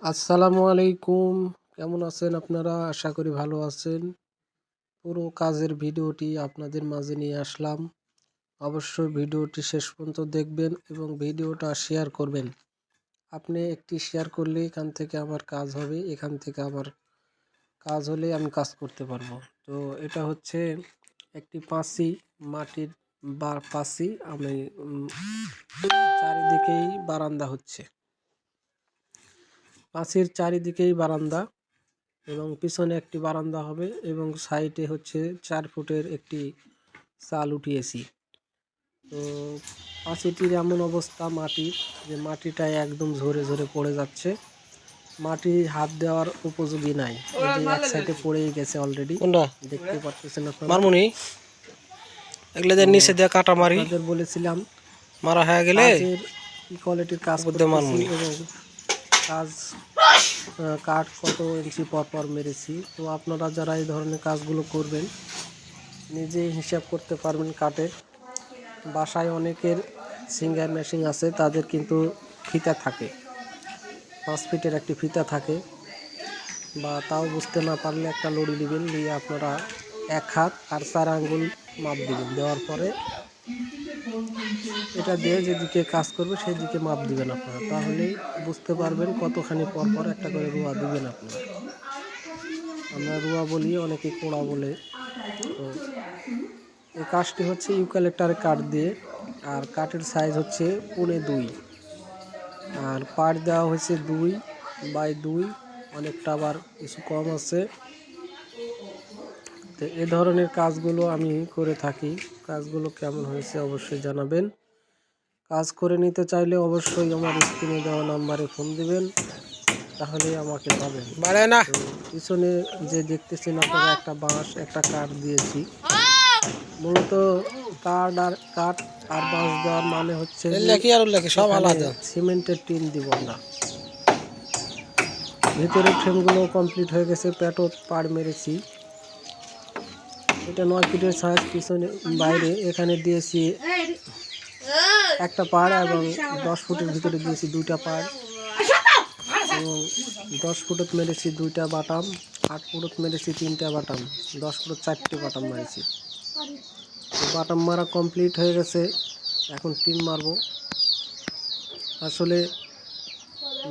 আসসালামু আলাইকুম। কেমন আছেন আপনারা? আশা করি ভালো আছেন। পুরো কাজের ভিডিওটি আপনাদের মাঝে নিয়ে আসলাম। অবশ্যই ভিডিওটি শেষ পর্যন্ত দেখবেন এবং ভিডিওটা শেয়ার করবেন। আপনি একটি শেয়ার করলে এখান থেকে আমার কাজ হবে, এখান থেকে আমার কাজ হলে আমি কাজ করতে পারবো। তো এটা হচ্ছে একটি পাঁচি, মাটির পাঁচি। আমি চারিদিকেই বারান্দা হচ্ছে, পাঁচির চারিদিকেই বারান্দা এবং পিছনে একটি বারান্দা হবে এবং সাইডে হচ্ছে 4 ফুটের একটি চাল উঠিয়েছি। তো পাঁচিটির এমন অবস্থা মাটির, যে মাটিটা একদম ঝরে ঝরে পড়ে যাচ্ছে। মাটি হাত দেওয়ার উপযোগী নাই, এক সাইডে পড়েই গেছে অলরেডি, দেখতে পাচ্ছেন আপনারা। নিচে দিয়ে কাটা মারি আপনাদের বলেছিলাম মারা হয়ে গেলে কি কোয়ালিটির কাজ করতেছি এবং কাজ কাঠ কত ইঞ্চি পর পর মেরেছি। তো আপনারা যারা এই ধরনের কাজগুলো করবেন নিজেই হিসাব করতে পারবেন কাঠের। বাসায় অনেকের সিঙ্গার মেশিন আছে, তাদের কিন্তু ফিতা থাকে, 5 ফিটের একটি ফিতা থাকে, বা তাও বুঝতে না পারলে একটা লড়ি দিবেন, দিয়ে আপনারা 1 হাত আর 4 আঙ্গুল মাপ দিবেন। দেওয়ার পরে এটা দিয়ে যেদিকে কাজ করবে সেই দিকে মাপ দিবেন আপনারা, তাহলেই বুঝতে পারবেন কতখানি পর পর একটা করে রুয়া দিবেন আপনারা। আমরা রুয়া বলি, অনেকে কোড়া বলে। তো এই কাজটি হচ্ছে ইউক্যালিপটাস কাঠ দিয়ে, আর কাঠের সাইজ হচ্ছে 2.5, আর পাট দেওয়া হয়েছে 2x2, অনেকটা আবার কিছু কম আছে। তো এ ধরনের কাজগুলো আমি করে থাকি। কাজগুলো কেমন হয়েছে অবশ্যই জানাবেন। কাজ করে নিতে চাইলে অবশ্যই আমার স্ক্রিনে দেওয়া নাম্বারে ফোন দিবেন, তাহলে আমাকে পাবেন। পিছনে যে দেখতেছেন আপনারা, একটা বাঁশ একটা কাঠ দিয়েছি। মূলত কাঠ আর বাঁশ দেওয়ার মানে হচ্ছে সব আলাদা, সিমেন্টের টিন দিব আমরা। ভিতরের ফ্রেমগুলো কমপ্লিট হয়ে গেছে, প্যাটও পাড় মেরেছি। এটা 9 ফিটের সাইজ, পিছনে বাইরে এখানে দিয়েছি একটা পাড় এবং 10 ফুটের ভিতরে দিয়েছি 2টা পাড়, এবং 10 ফুটত মেরেছি 2টা বাটাম, 8 ফুটত মেরেছি 3টা বাটাম, 10 ফুটত 4টে বাটাম মেরেছি। তো বাটাম মারা কমপ্লিট হয়ে গেছে, এখন টিন মারবো। আসলে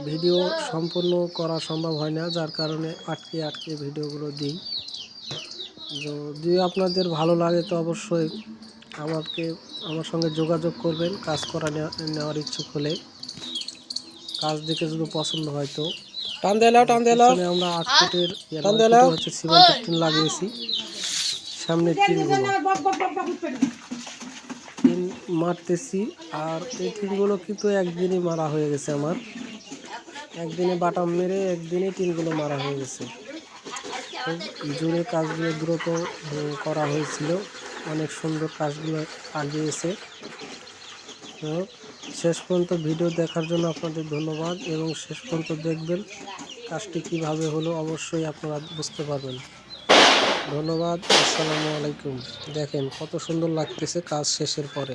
ভিডিও সম্পূর্ণ করা সম্ভব হয় না, যার কারণে আটকে ভিডিওগুলো দিই। যদি আপনাদের ভালো লাগে তো অবশ্যই আমার সঙ্গে যোগাযোগ করবেন। কাজ করা নেওয়ার ইচ্ছুক হলে, কাজ দেখে যদি পছন্দ হয় তো আমরা 8 ফুটের হচ্ছে সিমেন্টের টিন লাগিয়েছি। সামনে টিন মারতেছি, আর এই টিনগুলো কিন্তু একদিনই মারা হয়ে গেছে আমার। একদিনে বাটাম মেরে একদিনে টিনগুলো মারা হয়ে গেছে। জোরে কাজগুলো দ্রুত করা হয়েছিল, অনেক সুন্দর কাজগুলো আগিয়েছে। তো শেষ পর্যন্ত ভিডিও দেখার জন্য আপনাদের ধন্যবাদ, এবং শেষ পর্যন্ত দেখবেন কাজটি কিভাবে হলো, অবশ্যই আপনারা বুঝতে পারবেন। ধন্যবাদ। আসসালামু আলাইকুম। দেখেন কত সুন্দর লাগতেছে কাজ শেষের পরে।